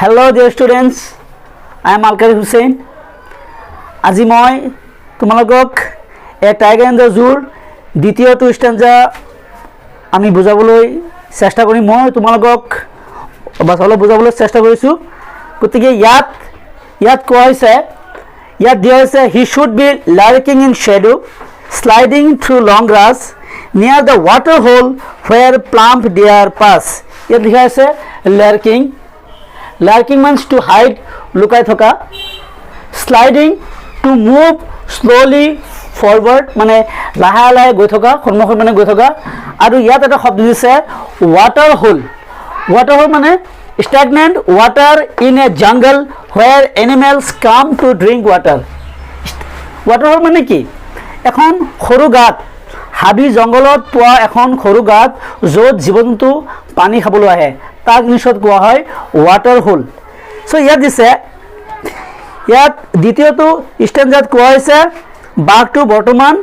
Hello dear students, I am Alkari Hussein. আজি মই তোমালোকক এ টাইগাৰ এণ্ড দ্য জুৰ দ্বিতীয়টো ষ্টেঞ্জা আমি বুজাবলৈ চেষ্টা কৰিম। মই তোমালোকক বাছ অলপ বুজাবলৈ চেষ্টা কৰিছোঁ। গতিকে ইয়াত কোৱা হৈছে, ইয়াত দিয়া হৈছে he should be lurking in shadow sliding through long grass near the water hole where plump deer pass. ইয়াত লিখা আছে lurking. Lurking means to hide, লুকাই থকা। Sliding to move slowly forward, মানে লাহে লাহে গৈ থকা, সন্মুখত মানে গৈ থকা। আৰু ইয়াত এটা শব্দ দিছে ৱাটাৰ হোল। ৱাটাৰ হোল মানে stagnant water in a jungle where animals come to drink water. water hole মানে কি? এখন সৰু গাঁত, হাবি জংঘলত পোৱা এখন সৰু গাঁত য'ত জীৱ জন্তু পানী খাবলৈ আহে, তাক ইংলিছত কোৱা হয় ৱাটাৰ হোল। চ' ইয়াত দিছে, ইয়াত দ্বিতীয়টো ষ্টেঞ্জাত কোৱা হৈছে বাঘটো বৰ্তমান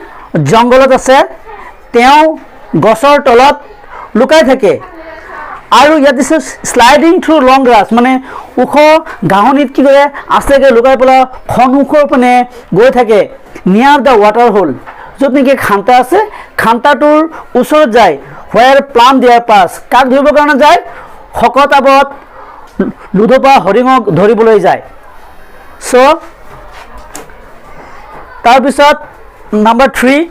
জংঘলত আছে, তেওঁ গছৰ তলত লুকাই থাকে। আৰু ইয়াত দিছে শ্লাইডিং থ্ৰু লং গ্ৰাছ, মানে ওখ ঘাঁহনিত কি কৰে আছেগৈ লুকাই পেলাই সন্মুখৰ পিনে গৈ থাকে। নিয়াৰ দ্য ৱাটাৰ হোল, য'ত নেকি খান্তা আছে, খান্তাটোৰ ওচৰত যায়। হোৱেৰ প্লাম দিয়াৰ পাছ, কাক ধৰিবৰ কাৰণে যায়? শকত আৱত লুধপা হৰিণক ধৰিবলৈ যায়। চ' তাৰপিছত number 3,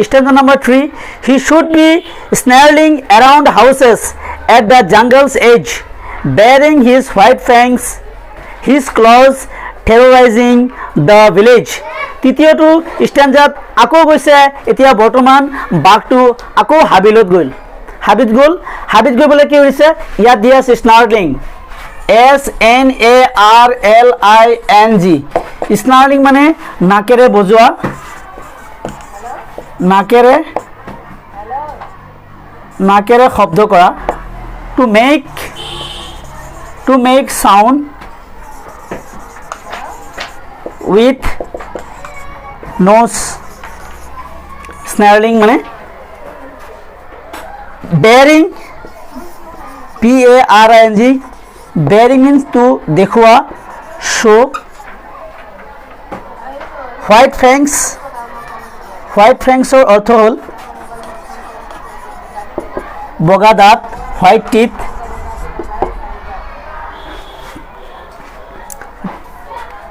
stanza number 3, he should be snarling around houses at the jungle's edge, baring his white fangs, his claws terrorizing the village. তৃতীয়টো ষ্টেঞ্জাত আকৌ গৈছে, এতিয়া বৰ্তমান বাঘটো আকৌ হাবিত গ'ল। হাবিত গৈ পেলাই কি হৈছে, ইয়াত দিয়া আছে স্নাৰ্লিং, SNARLING। স্নাৰ্লিং মানে নাকেৰে বজোৱা, নাকেৰে শব্দ কৰা। To make sound with nose. Snarling মানে bearing, PARING। Bearing means two দেখুওৱা, শ্ব'। হোৱাইট ফ্ৰেংকছৰ অৰ্থ হ'ল বগা দাঁত, হোৱাইট টিথ।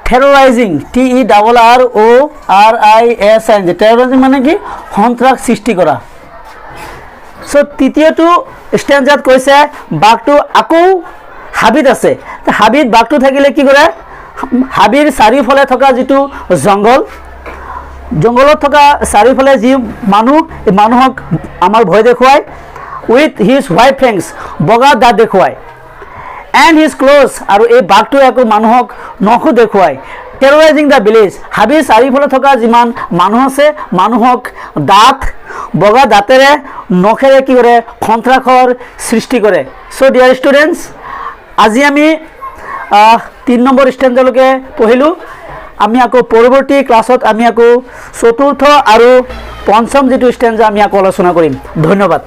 টেৰৰাইজিং, TERRORISING। টেৰৰাইজিং মানে কি? সন্ত্ৰাস সৃষ্টি কৰা। চ' তৃতীয়টো ষ্টেঞ্জাত কৈছে বাঘটো আকৌ হাবিত আছে। হাবিত বাঘটো থাকিলে কি কৰে? হাবিৰ চাৰিওফালে থকা যিটো জংঘলত থকা চাৰিওফালে যি মানুহ, এই মানুহক আমাৰ ভয় দেখুৱায়। উইথ হিজ হোৱাইট ফেংছ, বগা দাঁত দেখুৱায়। এণ্ড হিজ ক্ল'জ, আৰু এই বাঘটোৱে আকৌ মানুহক নখো দেখুৱায়। টেৰৰাইজিং দ্য ভিলেজ, হাবিৰ চাৰিওফালে থকা যিমান মানুহ আছে, মানুহক বগা দাঁতেৰে নখেৰে কি কৰে? সন্ত্ৰাসৰ সৃষ্টি কৰে। চ' ডিয়াৰ ষ্টুডেণ্টছ, আজি আমি 3 নম্বৰ ষ্টেঞ্জালৈকে পঢ়িলোঁ। আমি আকৌ পৰৱৰ্তী ক্লাছত আমি আকৌ চতুৰ্থ আৰু পঞ্চম যিটো ষ্টেঞ্জা আমি আকৌ আলোচনা কৰিম। ধন্যবাদ।